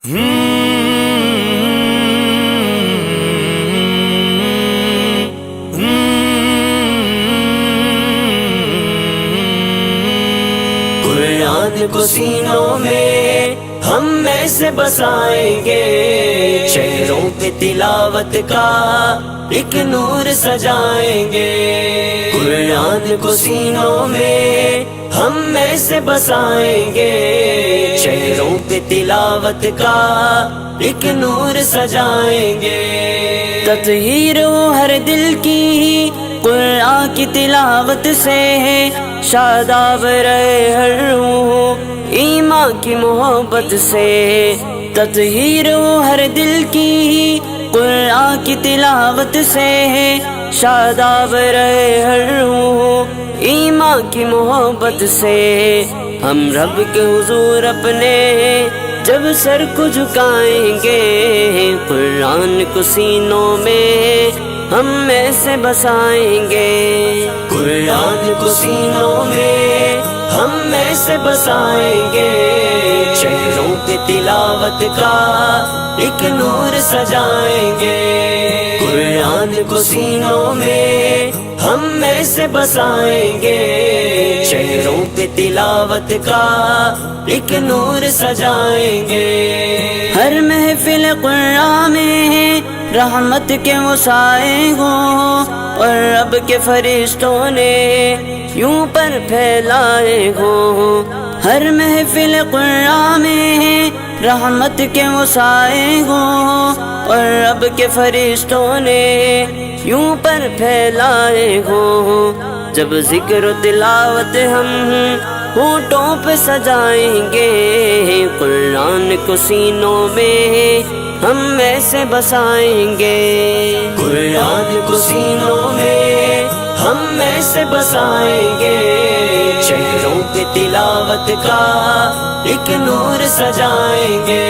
قرآن کو سینوں میں ہم میں سے بسائیں گے، چہروں پہ تلاوت کا ایک نور سجائیں گے۔ قرآن کو سینوں میں ہم میں سے بسائیں گے، چہروں پہ تلاوت کا ایک نور سجائیں گے۔ تطہیر ہو ہر دل کی قرآن کی تلاوت سے، شاداب رہے ہر روح ایمان کی محبت سے۔ تطہیر ہو ہر دل کی قرآن کی تلاوت سے، شاداب رہے ہر روح ایمان کی محبت سے۔ ہم رب کے حضور اپنے جب سر کو جھکائیں گے، قرآن کو سینوں میں ہم میں سے بسائیں گے۔ قرآن کو سینوں میں ہم میں سے بسائیں گے، چہروں پہ تلاوت کا ایک نور سجائیں گے۔ قرآن کو سینوں میں ہم میں سے بسائیں گے، چہروں پہ تلاوت کا ایک نور سجائیں گے۔ ہر محفل قرآن میں رحمت کے وہ سائے ہوں، اور رب کے فرشتوں نے یوں پر پھیلائے ہوں۔ ہر محفل قرآن میں رحمت کے وہ سائے ہوں، اور رب کے فرشتوں نے یوں پر پھیلائے ہوں۔ جب ذکر و تلاوت ہم ہونٹوں پہ سجائیں گے، قرآن کو سینوں میں ہم میں سے بسائیں گے۔ قرآن کو سینوں میں ہم میں سے بسائیں گے، چہروں پہ تلاوت کا ایک نور سجائیں گے۔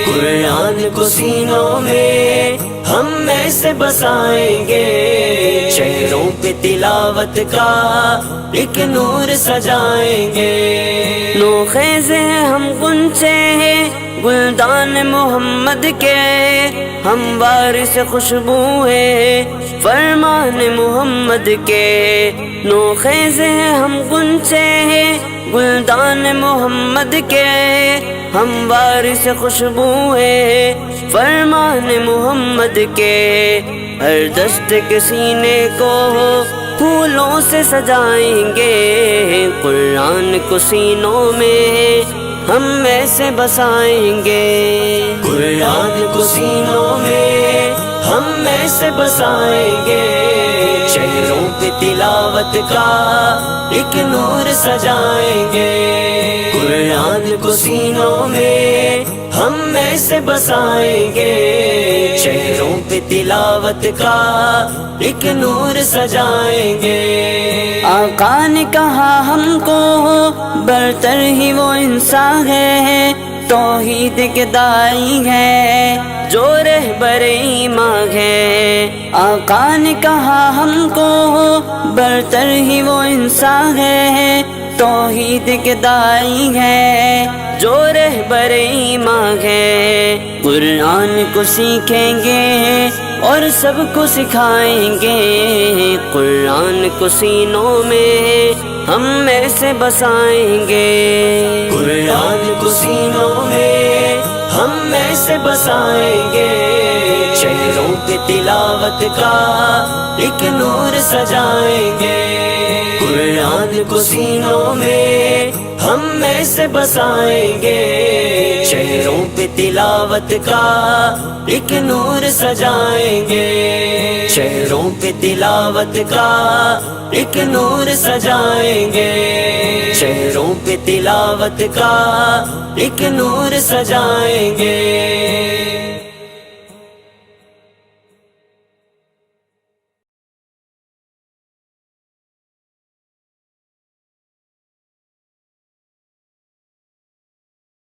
قرآن کو سینوں میں ہم میں سے بسائیں گے، چہروں پہ تلاوت کا ایک نور سجائیں گے۔ نو خیز ہیں ہم غنچے ہیں گلدان محمد کے، ہم وارث خوشبو ہیں فرمان محمد کے۔ نو خیز ہیں ہم غنچے ہیں گلدان محمد کے، ہم وارث خوشبو ہیں فرمان محمد کے۔ ہر دست کے سینے کو پھولوں سے سجائیں گے، قرآن کو سینوں میں ہم میں سے بسائیں گے۔ قرآن کو سینوں میں ہم میں سے بسائیں گے، چہروں پہ تلاوت کا ایک نور سجائیں گے۔ قرآن کو سینوں میں ہم میں سے بسائیں گے، چہروں پہ تلاوت کا ایک نور سجائیں گے۔ آقا نے کہا ہم کو برتر ہی وہ انسان ہے، توحید کے داعی ہے جو رہبر ایمان ہے۔ آقا نے کہا ہم کو برتر ہی وہ انسان ہے، توحید کے داعی ہے جو رہبر ایمان ہے۔ قرآن کو سیکھیں گے اور سب کو سکھائیں گے، قرآن کو سینوں میں ہم میں سے بسائیں گے۔ قرآن کو سینوں میں ہم میں سے بسائیں گے، چہروں پہ تلاوت کا ایک نور سجائیں گے۔ قرآن کو سینوں میں ہم میں سے بسائیں گے، چہروں پہ تلاوت کا ایک نور سجائیں گے۔ چہروں پہ تلاوت کا ایک نور سجائیں گے، چہروں پہ تلاوت کا ایک نور سجائیں گے۔